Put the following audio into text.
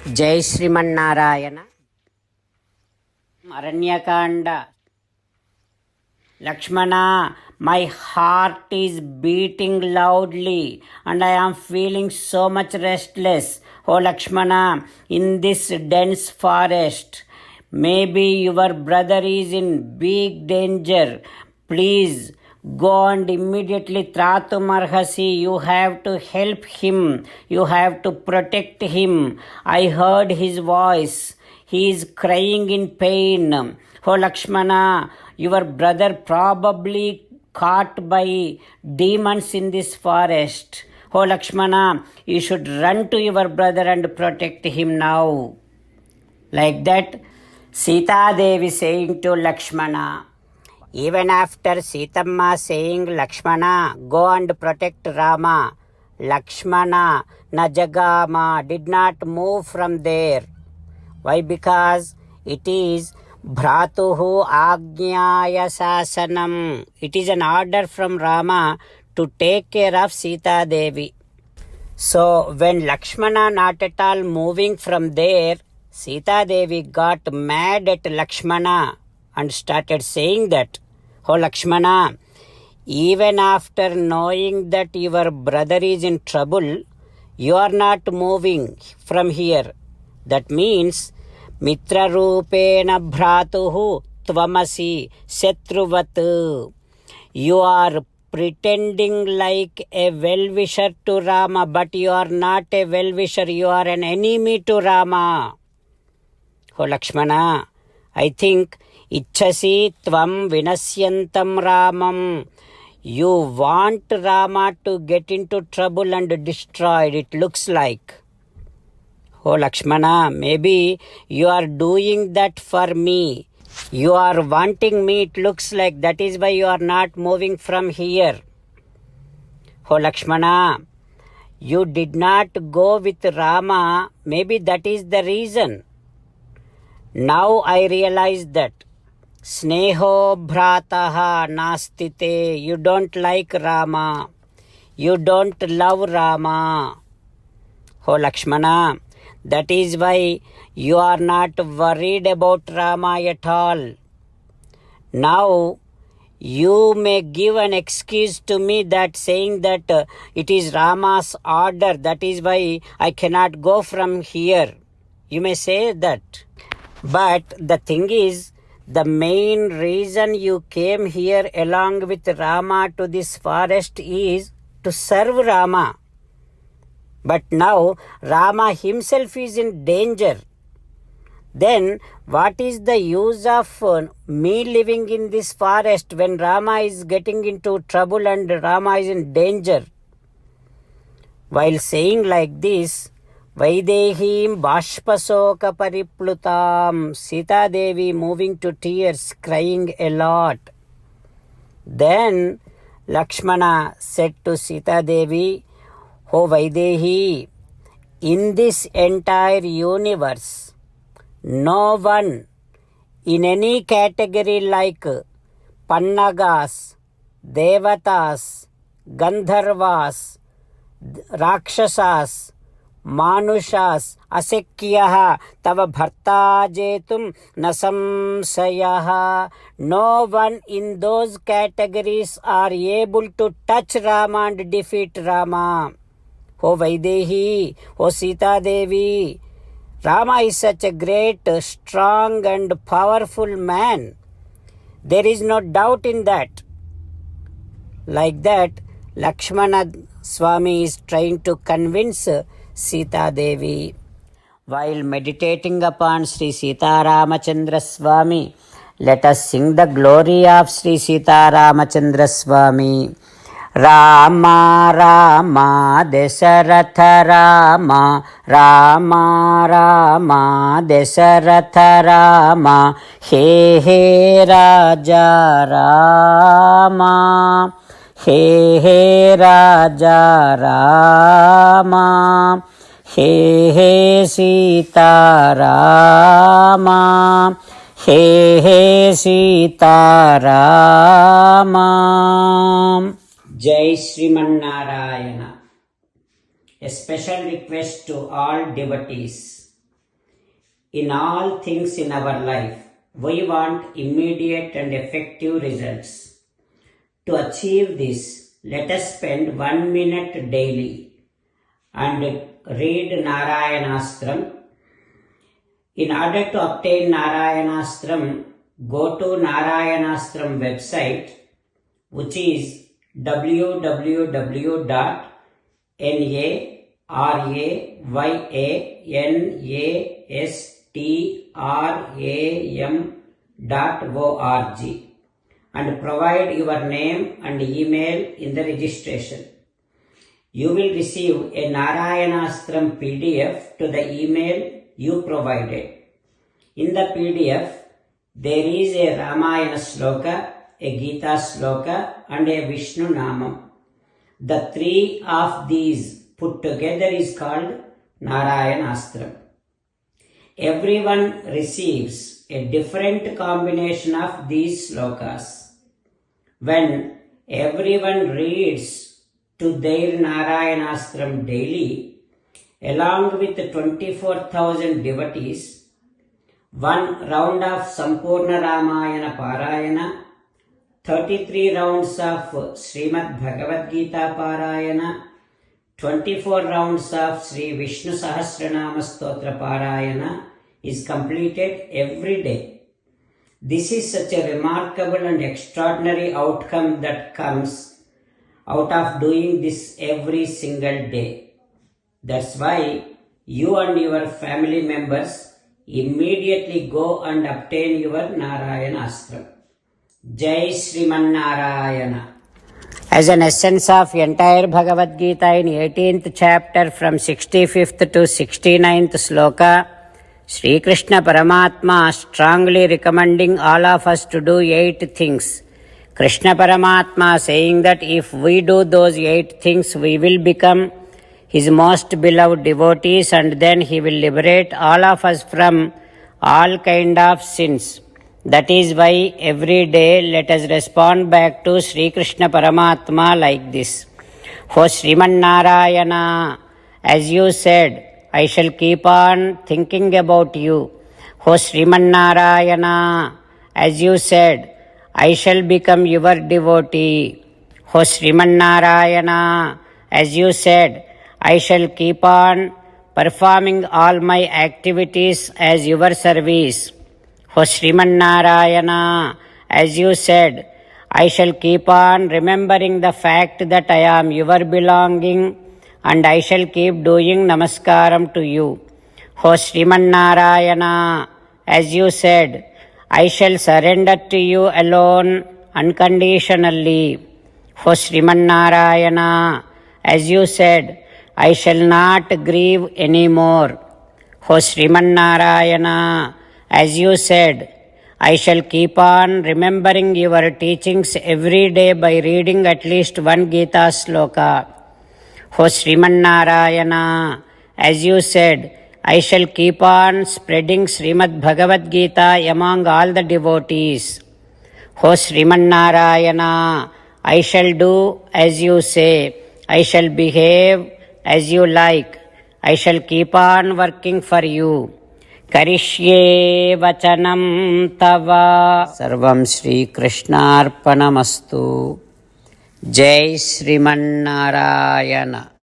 Jai Sriman Narayana. Aranyakanda. Lakshmana, my heart is beating loudly and I am feeling so much restless. Oh Lakshmana, in this dense forest, maybe your brother is in big danger. Please go and immediately Tratumarhasi. You have to help him. You have to protect him. I heard his voice. He is crying in pain. Oh Lakshmana, your brother probably caught by demons in this forest. Oh Lakshmana, you should run to your brother and protect him now. Like that, Sita Devi saying to Lakshmana. Even after Sitamma saying Lakshmana, go and protect Rama, Lakshmana Najagama did not move from there. Why? Because it is Bhratuhu Agnyaya Sasanam. It is an order from Rama to take care of Sita Devi. So when Lakshmana not at all moving from there, Sita Devi got mad at Lakshmana and started saying that, oh Lakshmana, even after knowing that your brother is in trouble, you are not moving from here. That means Mitra Rupena Bhratuhu Tvamasi Shatruvat. You are pretending like a well-wisher to Rama, but you are not a well-wisher, you are an enemy to Rama. Oh Lakshmana, I think Ichchasi Tvam Vinasyantam Ramam. You want Rama to get into trouble and destroyed, it looks like. Oh Lakshmana, maybe you are doing that for me. You are wanting me, it looks like. That is why you are not moving from here. Oh Lakshmana, you did not go with Rama. Maybe that is the reason. Now I realize that. Sneho bhrataha nastite. You don't like Rama. You don't love Rama. Oh Lakshmana, that is why you are not worried about Rama at all. Now, you may give an excuse to me that saying that it is Rama's order. That is why I cannot go from here. You may say that. But the thing is, the main reason you came here along with Rama to this forest is to serve Rama. But now Rama himself is in danger. Then what is the use of me living in this forest when Rama is getting into trouble and Rama is in danger? While saying like this, Vaidehim Bashpasoka Pariplutam, Sita Devi moving to tears, crying a lot. Then Lakshmana said to Sita Devi, Oh Vaidehi, in this entire universe, no one in any category like Pannagas, Devatas, Gandharvas, Rakshasas, Manushas, Asekyaha, Tava Bharta Jetum Nasamsayaha. No one in those categories are able to touch Rama and defeat Rama. Oh Vaidehi, oh Sita Devi, Rama is such a great, strong and powerful man. There is no doubt in that. Like that, Lakshmana Swami is trying to convince Sita Devi. While meditating upon Sri Sita Ramachandra Swami, let us sing the glory of Sri Sita Ramachandra Swami. Rama Rama Dasaratha Rama Rama Rama Dasaratha Rama He He Raja Rama He He Raja Rama He He Sita Rama He He Sita Rama. Jai Srimannarayana. A special request to all devotees. In all things in our life, we want immediate and effective results. To achieve this, let us spend 1 minute daily and read Narayanastram. In order to obtain Narayanastram, go to Narayanastram website, which is www.narayanastram.org, and provide your name and email in the registration. You will receive a Narayanastram PDF to the email you provided. In the PDF, there is a Ramayana sloka, a Gita sloka, and a Vishnu Namam. The three of these put together is called Narayanastram. Everyone receives a different combination of these slokas. When everyone reads to their Narayanastram daily, along with 24,000 devotees, one round of Sampurna Ramayana Parayana, 33 rounds of Srimad Bhagavad Gita Parayana, 24 rounds of Sri Vishnu Sahasranama Stotra Parayana is completed every day. This is such a remarkable and extraordinary outcome that comes out of doing this every single day. That's why you and your family members immediately go and obtain your Narayanastram. Jai Sriman Narayana. As an essence of entire Bhagavad Gita in 18th chapter from 65th to 69th sloka, Sri Krishna Paramatma strongly recommending all of us to do 8 things. Krishna Paramatma saying that if we do those 8 things, we will become His most beloved devotees, and then He will liberate all of us from all kind of sins. That is why every day let us respond back to Sri Krishna Paramatma like this. O Sriman Narayana, as you said, I shall keep on thinking about you. O Sriman Narayana, as you said, I shall become your devotee. O Sriman Narayana, as you said, I shall keep on performing all my activities as your service. O Sriman Narayana, as you said, I shall keep on remembering the fact that I am your belonging, and I shall keep doing namaskaram to you. O Sriman Narayana, as you said, I shall surrender to you alone unconditionally. O Sriman Narayana, as you said, I shall not grieve anymore. O Sriman Narayana, as you said, I shall keep on remembering your teachings every day by reading at least one Gita sloka. O Sriman Narayana, as you said, I shall keep on spreading Srimad Bhagavad Gita among all the devotees. O Sriman Narayana, I shall do as you say. I shall behave as you like. I shall keep on working for you. Karishye vachanam tava. Sarvam Shri Krishnarpanamastu. Jai Sriman Narayana.